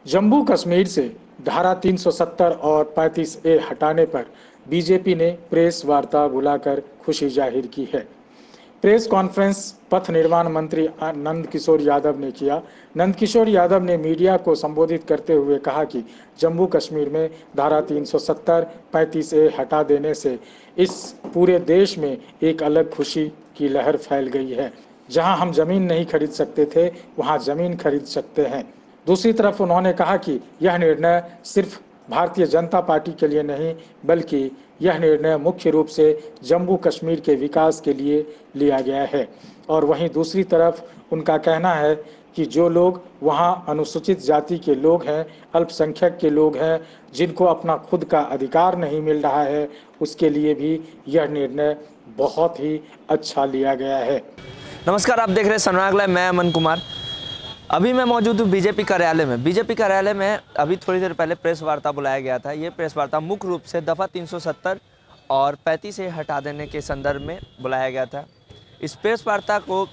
जम्मू कश्मीर से धारा 370 और 35A हटाने पर बीजेपी ने प्रेस वार्ता बुलाकर खुशी जाहिर की है। प्रेस कॉन्फ्रेंस पथ निर्माण मंत्री नंदकिशोर यादव ने किया। नंदकिशोर यादव ने मीडिया को संबोधित करते हुए कहा कि जम्मू कश्मीर में धारा 370 35A हटा देने से इस पूरे देश में एक अलग खुशी की लहर फैल गई है। जहां हम जमीन नहीं खरीद सकते थे, वहां जमीन खरीद सकते हैं। दूसरी तरफ उन्होंने कहा कि यह निर्णय सिर्फ भारतीय जनता पार्टी के लिए नहीं, बल्कि यह निर्णय मुख्य रूप से जम्मू कश्मीर के विकास के लिए लिया गया है। और वहीं दूसरी तरफ उनका कहना है कि जो लोग वहां अनुसूचित जाति के लोग हैं, अल्पसंख्यक के लोग हैं, जिनको अपना खुद का अधिकार नहीं मिल रहा है, उसके लिए भी यह निर्णय बहुत ही अच्छा लिया गया है। नमस्कार, आप देख रहे हैं सनराइज लाइव। मैं अमन कुमार। अभी मैं मौजूद हूँ बीजेपी कार्यालय में। बीजेपी कार्यालय में अभी थोड़ी देर पहले प्रेस वार्ता बुलाया गया था। ये प्रेस वार्ता मुख्य रूप से दफ़ा 370 और 35A हटा देने के संदर्भ में बुलाया गया था। इस प्रेस वार्ता को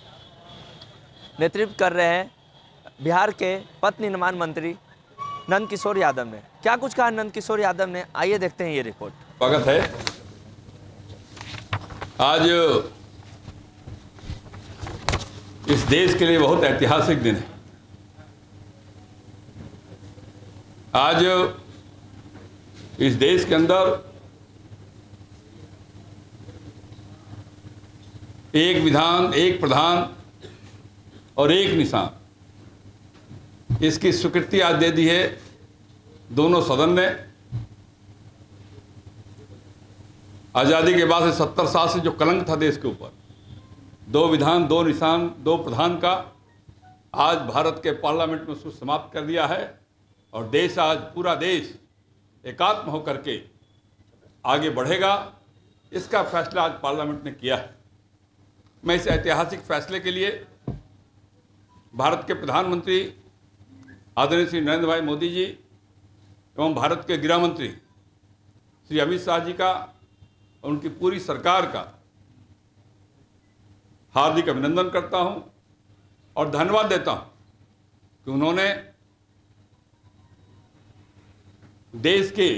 नेतृत्व कर रहे हैं बिहार के पथ निर्माण मंत्री नंदकिशोर यादव ने। क्या कुछ कहा नंदकिशोर यादव ने, आइए देखते हैं ये रिपोर्ट। स्वागत है। आज इस देश के लिए बहुत ऐतिहासिक दिन है। आज इस देश के अंदर एक विधान, एक प्रधान और एक निशान, इसकी स्वीकृति आज दे दी है दोनों सदन ने। आज़ादी के बाद से 70 साल से जो कलंक था देश के ऊपर, दो विधान, दो निशान, दो प्रधान का, आज भारत के पार्लियामेंट में उसको समाप्त कर दिया है। और देश आज, पूरा देश एकात्म होकर के आगे बढ़ेगा, इसका फैसला आज पार्लियामेंट ने किया है। मैं इस ऐतिहासिक फैसले के लिए भारत के प्रधानमंत्री आदरणीय श्री नरेंद्र भाई मोदी जी एवं भारत के गृह मंत्री श्री अमित शाह जी का, उनकी पूरी सरकार का हार्दिक अभिनंदन करता हूं और धन्यवाद देता हूं कि उन्होंने देश के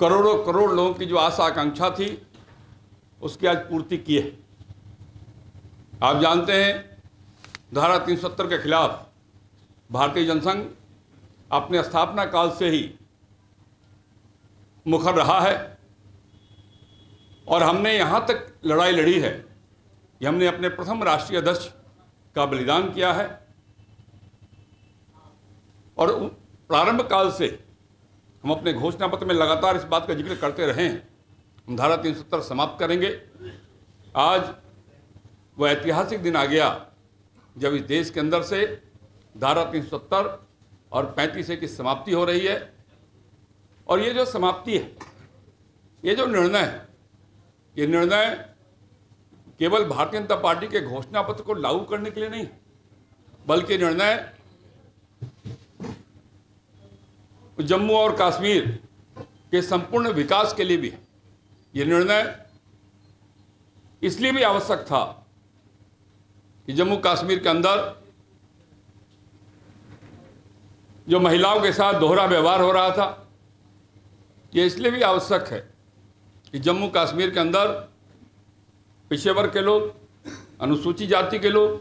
करोड़ों करोड़ लोगों की जो आशा आकांक्षा थी, उसकी आज पूर्ति की है। आप जानते हैं, धारा 370 के खिलाफ भारतीय जनसंघ अपने स्थापना काल से ही मुखर रहा है और हमने यहाँ तक लड़ाई लड़ी है कि हमने अपने प्रथम राष्ट्रीय अध्यक्ष का बलिदान किया है। और प्रारंभ काल से हम अपने घोषणा पत्र में लगातार इस बात का जिक्र करते रहे हैं, हम धारा 370 समाप्त करेंगे। आज वो ऐतिहासिक दिन आ गया जब इस देश के अंदर से धारा 370 और 35A की समाप्ति हो रही है। और ये जो समाप्ति है, ये जो निर्णय है, ये निर्णय केवल भारतीय जनता पार्टी के घोषणा पत्र को लागू करने के लिए नहीं, बल्कि निर्णय जम्मू और कश्मीर के संपूर्ण विकास के लिए भी है। ये निर्णय इसलिए भी आवश्यक था कि जम्मू कश्मीर के अंदर जो महिलाओं के साथ दोहरा व्यवहार हो रहा था, ये इसलिए भी आवश्यक है कि जम्मू कश्मीर के अंदर पिछड़े वर्ग के लोग, अनुसूचित जाति के लोग,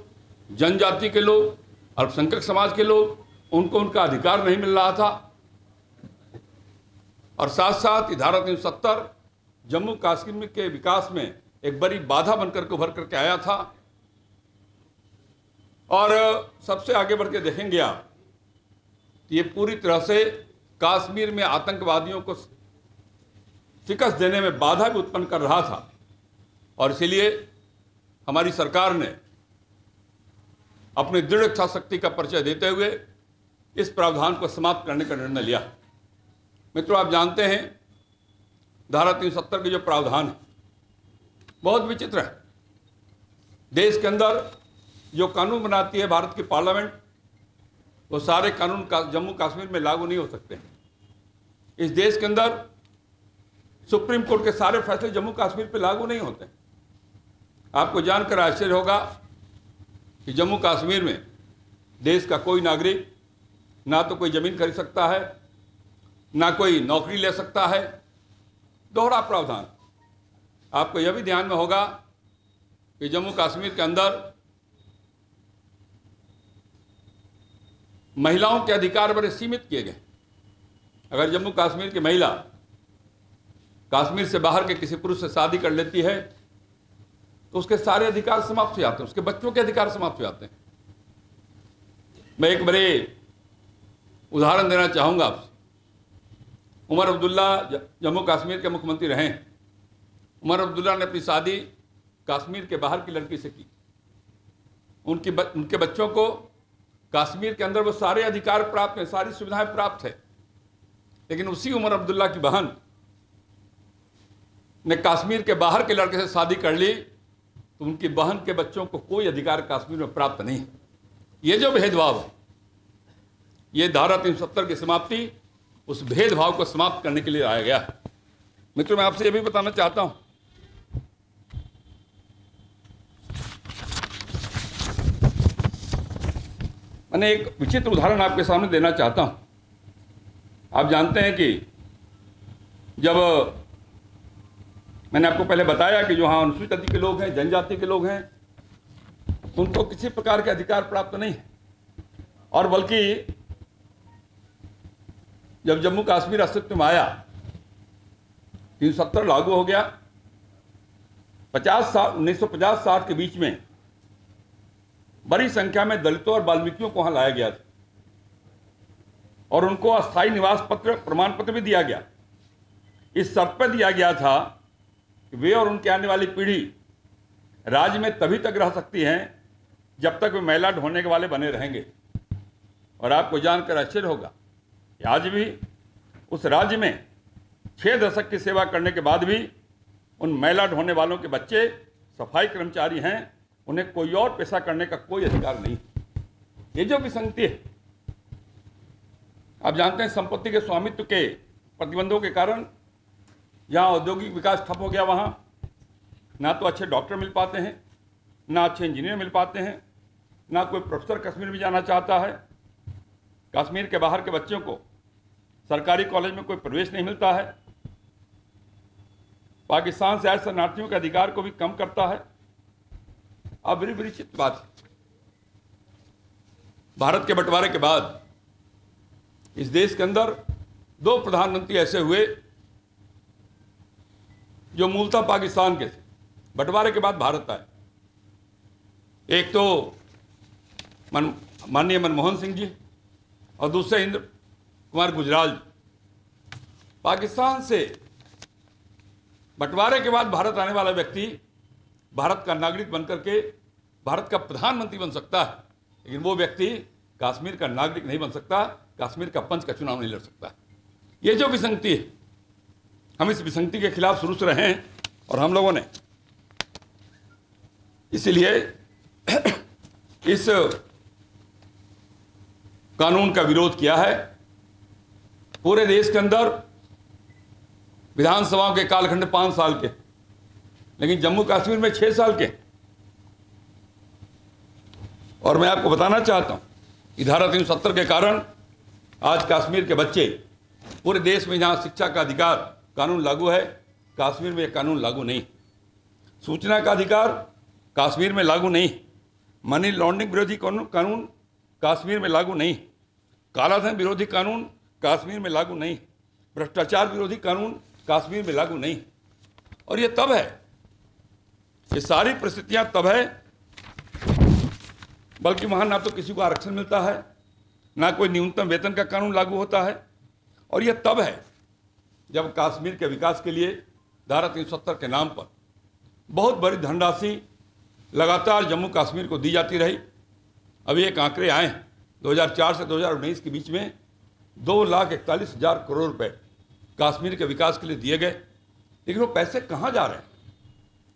जनजाति के लोग, अल्पसंख्यक समाज के लोग, उनको उनका अधिकार नहीं मिल रहा था। और साथ साथ धारा 370 जम्मू कश्मीर के विकास में एक बड़ी बाधा बनकर के उभर करके आया था। और सबसे आगे बढ़ के देखेंगे आप, ये पूरी तरह से कश्मीर में आतंकवादियों को शिकस्त देने में बाधा भी उत्पन्न कर रहा था। और इसीलिए हमारी सरकार ने अपनी दृढ़ इच्छा शक्ति का परिचय देते हुए इस प्रावधान को समाप्त करने का निर्णय लिया। मित्रों, आप जानते हैं, धारा 370 के जो प्रावधान है बहुत विचित्र है। देश के अंदर जो कानून बनाती है भारत की पार्लियामेंट, वो सारे कानून जम्मू कश्मीर में लागू नहीं हो सकते। इस देश के अंदर सुप्रीम कोर्ट के सारे फैसले जम्मू कश्मीर पे लागू नहीं होते। आपको जानकर आश्चर्य होगा कि जम्मू कश्मीर में देश का कोई नागरिक ना तो कोई ज़मीन खरीद सकता है, ना कोई नौकरी ले सकता है। दोहरा प्रावधान। आपको यह भी ध्यान में होगा कि जम्मू कश्मीर के अंदर महिलाओं के अधिकार बड़े सीमित किए गए। अगर जम्मू कश्मीर की महिला कश्मीर से बाहर के किसी पुरुष से शादी कर लेती है तो उसके सारे अधिकार समाप्त हो जाते हैं, उसके बच्चों के अधिकार समाप्त हो जाते हैं। मैं एक बड़े उदाहरण देना चाहूँगा आपसे। उमर अब्दुल्ला जम्मू कश्मीर के मुख्यमंत्री रहे हैं। उमर अब्दुल्ला ने अपनी शादी कश्मीर के बाहर की लड़की से की। उनके बच्चों को कश्मीर के अंदर वो सारे अधिकार प्राप्त हैं, सारी सुविधाएं प्राप्त है। लेकिन उसी उमर अब्दुल्ला की बहन ने कश्मीर के बाहर के लड़के से शादी कर ली तो उनकी बहन के बच्चों को कोई अधिकार कश्मीर में प्राप्त नहीं। ये जो भेदभाव है, ये धारा 370 की समाप्ति उस भेदभाव को समाप्त करने के लिए लाया गया है। मित्रों, मैं आपसे ये भी बताना चाहता हूं, मैंने एक विचित्र उदाहरण आपके सामने देना चाहता हूं। आप जानते हैं कि जब मैंने आपको पहले बताया कि जो हाँ अनुसूचित जाति के लोग हैं, जनजाति के लोग हैं, उनको किसी प्रकार के अधिकार प्राप्त नहीं है। और बल्कि जब जम्मू कश्मीर अस्तित्व में आया, 370 लागू हो गया, 1950-60 के बीच में बड़ी संख्या में दलितों और वाल्मीकियों को वहां लाया गया था और उनको अस्थायी निवास पत्र, प्रमाण पत्र भी दिया गया। इस शर्त पर दिया गया था कि वे और उनके आने वाली पीढ़ी राज्य में तभी तक रह सकती हैं जब तक वे मैला ढोने के वाले बने रहेंगे। और आपको जानकर आश्चर्य होगा कि आज भी उस राज्य में 6 दशक की सेवा करने के बाद भी उन मैला ढोने वालों के बच्चे सफाई कर्मचारी हैं, उन्हें कोई और पेशा करने का कोई अधिकार नहीं। ये जो विसंगति है, आप जानते हैं संपत्ति के स्वामित्व के प्रतिबंधों के कारण जहाँ औद्योगिक विकास ठप हो गया, वहाँ ना तो अच्छे डॉक्टर मिल पाते हैं, ना अच्छे इंजीनियर मिल पाते हैं, ना कोई प्रोफेसर कश्मीर में जाना चाहता है। कश्मीर के बाहर के बच्चों को सरकारी कॉलेज में कोई प्रवेश नहीं मिलता है। पाकिस्तान से आए शरणार्थियों के अधिकार को भी कम करता है। अब बड़ी बड़ी चित्त बात है, भारत के बंटवारे के बाद इस देश के अंदर 2 प्रधानमंत्री ऐसे हुए जो मूलतः पाकिस्तान के थे, बंटवारे के बाद भारत आए। एक तो माननीय मनमोहन सिंह जी और दूसरे इंद्र कुमार गुजराल जी। पाकिस्तान से बंटवारे के बाद भारत आने वाला व्यक्ति भारत का नागरिक बनकर के भारत का प्रधानमंत्री बन सकता है, लेकिन वो व्यक्ति कश्मीर का नागरिक नहीं बन सकता, कश्मीर का पंच का चुनाव नहीं लड़ सकता। ये जो विसंगति है, हम इस विसंगति के खिलाफ शुरू से रहे हैं और हम लोगों ने इसीलिए इस कानून का विरोध किया है। पूरे देश के अंदर विधानसभाओं के कालखंड 5 साल के, लेकिन जम्मू कश्मीर में 6 साल के। और मैं आपको बताना चाहता हूं कि धारा 370 के कारण आज कश्मीर के बच्चे पूरे देश में जहां शिक्षा का अधिकार कानून लागू है, कश्मीर में यह कानून लागू नहीं। सूचना का अधिकार कश्मीर में लागू नहीं। मनी लॉन्ड्रिंग विरोधी कानून कश्मीर में लागू नहीं। कालाधन विरोधी कानून कश्मीर में लागू नहीं। भ्रष्टाचार विरोधी कानून कश्मीर में लागू नहीं। और ये तब है, ये सारी परिस्थितियां तब है, बल्कि वहां ना तो किसी को आरक्षण मिलता है, ना कोई न्यूनतम वेतन का कानून लागू होता है। और यह तब है जब कश्मीर के विकास के लिए धारा 370 के नाम पर बहुत बड़ी धनराशि लगातार जम्मू कश्मीर को दी जाती रही। अभी एक आंकड़े आए हैं, 2004 से 2019 के बीच में 2,41,000 करोड़ रुपए कश्मीर के विकास के लिए दिए गए। लेकिन वो पैसे कहाँ जा रहे हैं?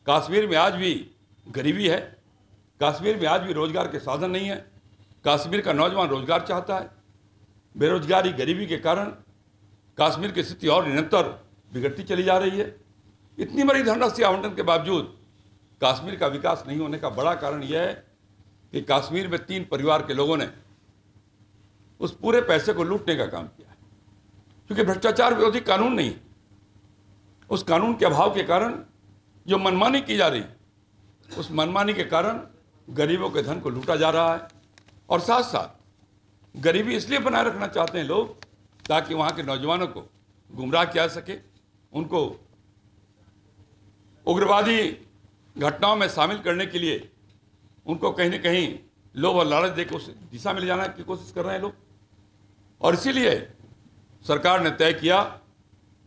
कश्मीर में आज भी गरीबी है, कश्मीर में आज भी रोजगार के साधन नहीं है। कश्मीर का नौजवान रोजगार चाहता है। बेरोजगारी, गरीबी के कारण कश्मीर की स्थिति और निरंतर बिगड़ती चली जा रही है। इतनी बड़ी धनराशि आवंटन के बावजूद कश्मीर का विकास नहीं होने का बड़ा कारण यह है कि कश्मीर में 3 परिवार के लोगों ने उस पूरे पैसे को लूटने का काम किया है, क्योंकि भ्रष्टाचार विरोधी कानून नहीं है। उस कानून के अभाव के कारण जो मनमानी की जा रही है, उस मनमानी के कारण गरीबों के धन को लूटा जा रहा है। और साथ साथ गरीबी इसलिए बनाए रखना चाहते हैं लोग ताकि वहाँ के नौजवानों को गुमराह किया जा सके, उनको उग्रवादी घटनाओं में शामिल करने के लिए उनको कहीं न कहीं लोभ और लालच देकर उस दिशा में ले जाने की कोशिश कर रहे हैं लोग। और इसीलिए सरकार ने तय किया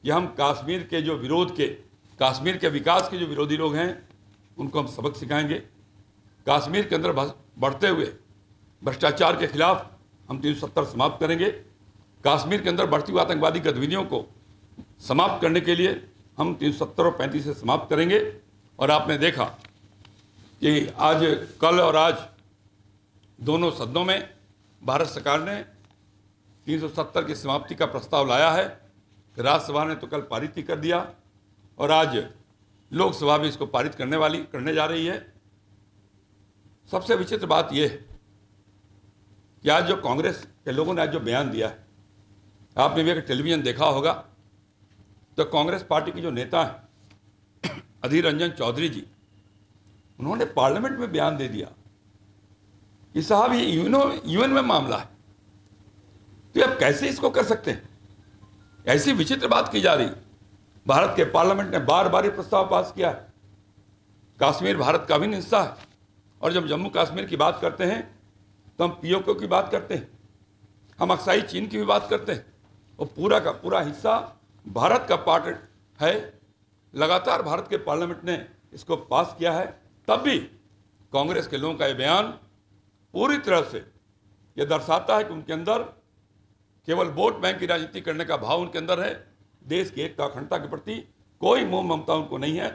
कि हम कश्मीर के जो विरोध के, कश्मीर के विकास के जो विरोधी लोग हैं उनको हम सबक सिखाएंगे। कश्मीर के अंदर बढ़ते हुए भ्रष्टाचार के खिलाफ हम 370 समाप्त करेंगे। कश्मीर के अंदर बढ़ती हुई आतंकवादी गतिविधियों को समाप्त करने के लिए हम 370 और 35 से समाप्त करेंगे। और आपने देखा कि आज, कल और आज दोनों सदनों में भारत सरकार ने 370 की समाप्ति का प्रस्ताव लाया है। राज्यसभा ने तो कल पारित ही कर दिया और आज लोकसभा भी इसको पारित करने जा रही है। सबसे विचित्र बात यह है कि आज जो कांग्रेस के लोगों ने आज जो बयान दिया है, आपने भी अगर टेलीविजन देखा होगा तो कांग्रेस पार्टी के जो नेता हैं अधीर रंजन चौधरी जी, उन्होंने पार्लियामेंट में बयान दे दिया कि साहब ये यूएन में मामला है। तो आप कैसे इसको कर सकते हैं? ऐसी विचित्र बात की जा रही। भारत के पार्लियामेंट ने बार बार ये प्रस्ताव पास किया है। कश्मीर भारत का अभिन्न हिस्सा है और जब जम्मू कश्मीर की बात करते हैं तो हम पीओके की बात करते हैं, हम अक्साई चीन की भी बात करते हैं। और पूरा का पूरा हिस्सा भारत का पार्ट है। लगातार भारत के पार्लियामेंट ने इसको पास किया है, तब भी कांग्रेस के लोगों का ये बयान पूरी तरह से ये दर्शाता है कि उनके अंदर केवल वोट बैंक की राजनीति करने का भाव उनके अंदर है। देश की एकता अखंडता के प्रति कोई मोह ममता उनको नहीं है।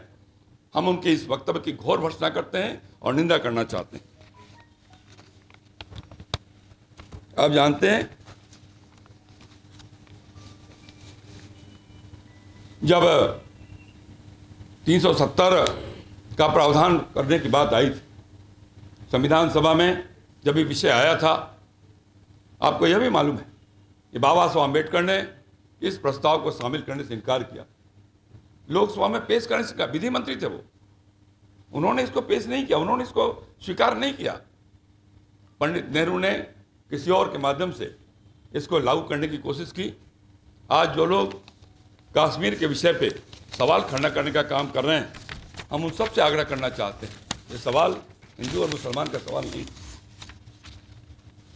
हम उनके इस वक्तव्य की घोर भर्त्सना करते हैं और निंदा करना चाहते हैं। आप जानते हैं, जब 370 का प्रावधान करने की बात आई थी संविधान सभा में, जब ये विषय आया था, आपको यह भी मालूम है कि बाबा साहब आम्बेडकर ने इस प्रस्ताव को शामिल करने से इनकार किया। लोकसभा में पेश करने से, विधि मंत्री थे वो, उन्होंने इसको पेश नहीं किया, उन्होंने इसको स्वीकार नहीं किया। पंडित नेहरू ने किसी और के माध्यम से इसको लागू करने की कोशिश की। आज जो लोग कश्मीर के विषय पे सवाल खड़ा करने का काम कर रहे हैं, हम उन सब से आग्रह करना चाहते हैं, ये सवाल हिंदू और मुसलमान का सवाल नहीं।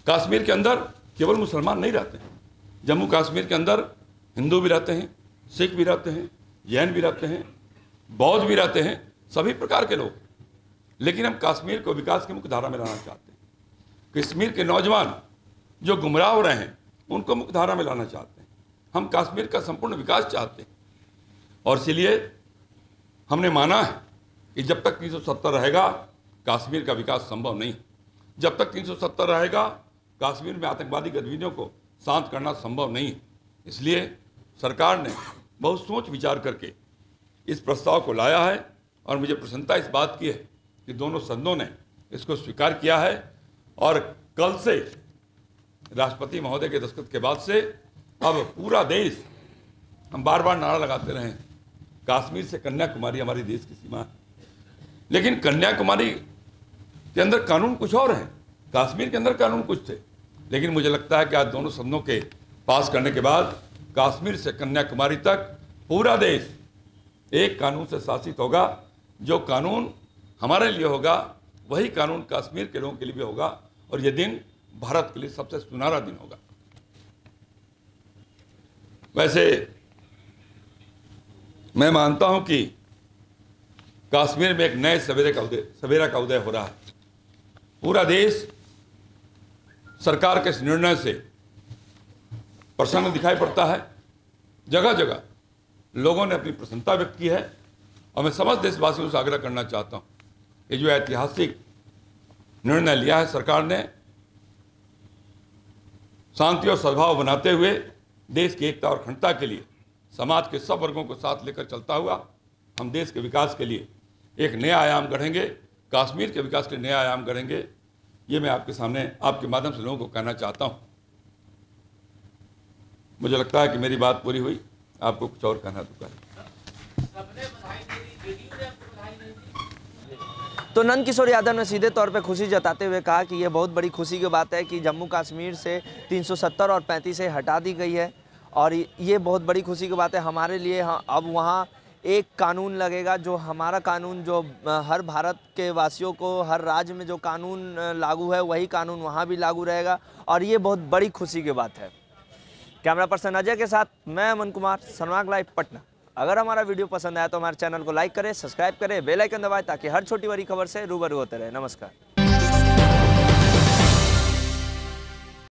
कश्मीर के अंदर केवल मुसलमान नहीं रहते हैं, जम्मू कश्मीर के अंदर हिंदू भी रहते हैं, सिख भी रहते हैं, जैन भी रहते हैं, बौद्ध भी रहते हैं, सभी प्रकार के लोग। लेकिन हम कश्मीर को विकास की मुख्य धारा में लाना चाहते हैं। कश्मीर के नौजवान जो गुमराह हो रहे हैं उनको मुख्य धारा में लाना चाहते हैं। हम कश्मीर का संपूर्ण विकास चाहते हैं और इसीलिए हमने माना है कि जब तक 370 रहेगा कश्मीर का विकास संभव नहीं। जब तक 370 रहेगा कश्मीर में आतंकवादी गतिविधियों को शांत करना संभव नहीं। इसलिए सरकार ने बहुत सोच विचार करके इस प्रस्ताव को लाया है और मुझे प्रसन्नता इस बात की है कि दोनों सदनों ने इसको स्वीकार किया है। और कल से राष्ट्रपति महोदय के दस्तखत के बाद से अब पूरा देश, हम बार बार नारा लगाते रहे, कश्मीर से कन्याकुमारी हमारी देश की सीमा है, लेकिन कन्याकुमारी के अंदर कानून कुछ और है, कश्मीर के अंदर कानून कुछ थे। लेकिन मुझे लगता है कि आज दोनों सदनों के पास करने के बाद कश्मीर से कन्याकुमारी तक पूरा देश एक कानून से शासित होगा। जो कानून हमारे लिए होगा वही कानून कश्मीर के लोगों के लिए भी होगा और यह दिन भारत के लिए सबसे सुनहरा दिन होगा। वैसे मैं मानता हूं कि कश्मीर में एक नए सवेरा का उदय हो रहा है। पूरा देश सरकार के इस निर्णय से प्रसन्न दिखाई पड़ता है। जगह जगह लोगों ने अपनी प्रसन्नता व्यक्त की है और मैं समस्त देशवासियों से आग्रह करना चाहता हूं, ये जो ऐतिहासिक निर्णय लिया है सरकार ने, शांति और सद्भाव बनाते हुए देश की एकता और अखंडता के लिए समाज के सब वर्गों को साथ लेकर चलता हुआ हम देश के विकास के लिए एक नया आयाम गढ़ेंगे, कश्मीर के विकास के लिए नया आयाम गढ़ेंगे। ये मैं आपके सामने आपके माध्यम से लोगों को कहना चाहता हूँ। मुझे लगता है कि मेरी बात पूरी हुई। आपको कुछ और कहना तो करें। तो नंद किशोर यादव ने सीधे तौर पे खुशी जताते हुए कहा कि ये बहुत बड़ी खुशी की बात है कि जम्मू कश्मीर से 370 और 35A हटा दी गई है और ये बहुत बड़ी खुशी की बात है हमारे लिए। अब वहाँ एक कानून लगेगा, जो हमारा कानून, जो हर भारत के वासियों को हर राज्य में जो कानून लागू है वही कानून वहाँ भी लागू रहेगा और ये बहुत बड़ी खुशी की बात है। कैमरा पर्सन अजय के साथ मैं अमन कुमार, सनवाग लाइव, पटना। अगर हमारा वीडियो पसंद आया तो हमारे चैनल को लाइक करें, सब्सक्राइब करें, बेल आइकन दबाएं ताकि हर छोटी बड़ी खबर से रूबरू होते रहे। नमस्कार।